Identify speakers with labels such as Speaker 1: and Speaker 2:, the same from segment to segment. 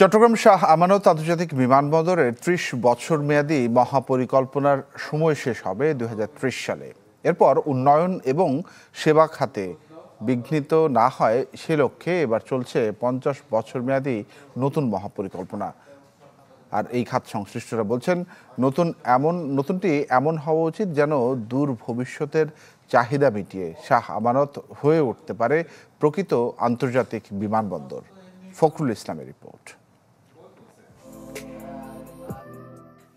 Speaker 1: চট্টগ্রাম শাহ আমানত আন্তর্জাতিক বিমানবন্দরের ৩০ বছর মেয়াদী মহাপরিকল্পনার সময় শেষ হবে ২০৩০ সালে। এরপর উন্নয়ন এবং সেবা খাতে বিঘ্নিত না হয় সে লক্ষ্যে এবার চলছে ৫০ বছর মেয়াদী নতুন মহাপরিকল্পনা। আর এই খাত সংশ্লিষ্টরা বলছেন নতুনটি এমন হওয়া উচিত যেন দূর ভবিষ্যতের চাহিদা মিটিয়ে শাহ আমানত হয়ে উঠতে পারে প্রকৃত আন্তর্জাতিক বিমানবন্দর। ফখরুল ইসলামের রিপোর্ট।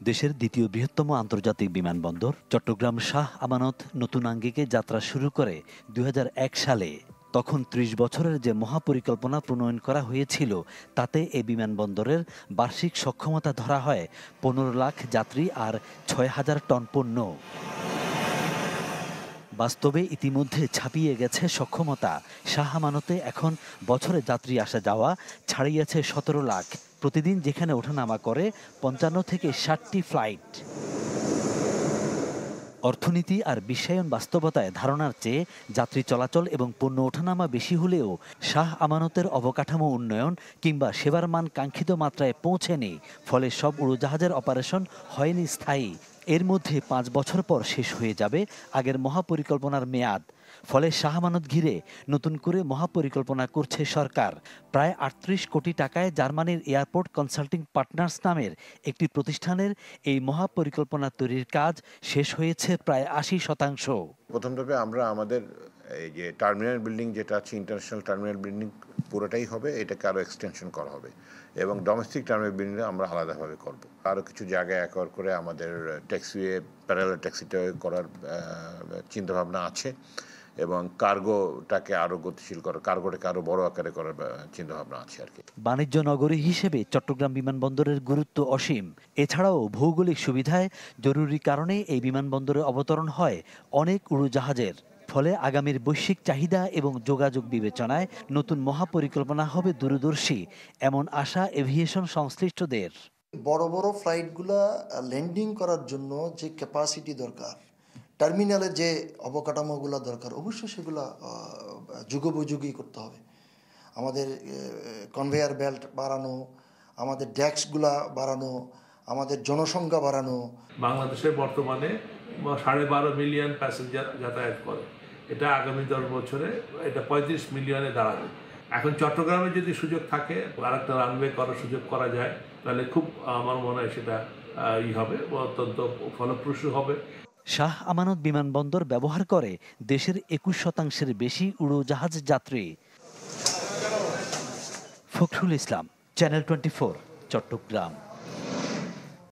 Speaker 2: দেশের দ্বিতীয় বৃহত্তম আন্তর্জাতিক বিমানবন্দর চট্টগ্রাম শাহ আমানত নতুন আঙ্গিকে যাত্রা শুরু করে ২০০১ সালে। তখন ৩০ বছরের যে মহাপরিকল্পনা প্রণয়ন করা হয়েছিল তাতে এই বিমানবন্দরের বার্ষিক সক্ষমতা ধরা হয় ১৫ লাখ যাত্রী আর ৬,০০০ টন পণ্য। বাস্তবে ইতিমধ্যে ছাপিয়ে গেছে সক্ষমতা। শাহ আমানতে এখন বছরে যাত্রী আসা যাওয়া ছাড়িয়েছে ১৭ লাখ। প্রতিদিন যেখানে ওঠানামা করে ৫৫ থেকে ৬০টি ফ্লাইট। অর্থনীতি আর বিশ্বায়ন বাস্তবতায় ধারণার চেয়ে যাত্রী চলাচল এবং পণ্য ওঠানামা বেশি হলেও শাহ আমানতের অবকাঠামো উন্নয়ন কিংবা সেবার মান কাঙ্ক্ষিত মাত্রায় পৌঁছেনি। ফলে সব উড়োজাহাজের অপারেশন হয়নি স্থায়ী। এর মধ্যে ৫ বছর পর শেষ হয়ে যাবে আগের মহাপরিকল্পনার মেয়াদ। ফলে শাহ আমানত ঘিরে নতুন করে মহাপরিকল্পনা করছে সরকার। প্রায় ৩৮ কোটি টাকায় জার্মানির এয়ারপোর্ট কনসাল্টিং পার্টনার্স নামের একটি প্রতিষ্ঠানের এই মহাপরিকল্পনা তৈরির কাজ শেষ হয়েছে প্রায় ৮০%।
Speaker 3: প্রথম ধাপে আমরা আমাদের এই যে টার্মিনাল বিল্ডিং যেটা আছে, ইন্টারন্যাশনাল টার্মিনাল বিল্ডিং পুরোটাই হবে, এটাকে আরও এক্সটেনশন করা হবে এবং ডোমেস্টিক টার্মিনাল বিল্ডিং আমরা আলাদাভাবে করব। আরও কিছু জায়গায় একর করে আমাদের ট্যাক্সিওয়ে, প্যারালাল ট্যাক্সিওয়ে করার চিন্তাভাবনা আছে এবং কার্গোটাকে আরও গতিশীল করার, কার্গোটাকে আরও বড় আকারে করার চিন্তাভাবনা আছে আর কি।
Speaker 2: বাণিজ্য নগরী হিসেবে চট্টগ্রাম বিমানবন্দরের গুরুত্ব অসীম। এছাড়াও ভৌগোলিক সুবিধায় জরুরি কারণে এই বিমানবন্দরে অবতরণ হয় অনেক উড়োজাহাজের। ফলে আগামীর বৈশ্বিক চাহিদা এবং যোগাযোগ বিবেচনায় নতুন মহাপরিকল্পনা হবে দূরদর্শী, এমন আশা এভিয়েশন সংশ্লিষ্টদের।
Speaker 4: বড় বড় ফ্লাইটগুলা ল্যান্ডিং করার জন্য যে ক্যাপাসিটি দরকার, টার্মিনালে যে অবকাঠামোগুলো দরকার, অবশ্যই সেগুলো যুগোপযোগী করতে হবে। আমাদের কনভেয়ার বেল্ট বাড়ানো, আমাদের ডেস্কগুলা বাড়ানো, আমাদের জনসংখ্যা বাড়ানো।
Speaker 5: বাংলাদেশে বর্তমানে 12.5 মিলিয়ন প্যাসেঞ্জার যাতায়াত করে। এটা আগামী 10 বছরে এটা 35 মিলিয়নে দাঁড়াবে। এখন চট্টগ্রামে যদি সুযোগ থাকে, আরেকটা রানওয়ে করার সুযোগ করা যায়, তাহলে খুব আমার মনে হয় সেটা হবে, অত্যন্ত ফলপ্রসূ হবে।
Speaker 2: শাহ আমানত বিমানবন্দর ব্যবহার করে দেশের 21% বেশি উড়োজাহাজ যাত্রী। ফখরুল ইসলাম, চ্যানেল 24, চট্টগ্রাম।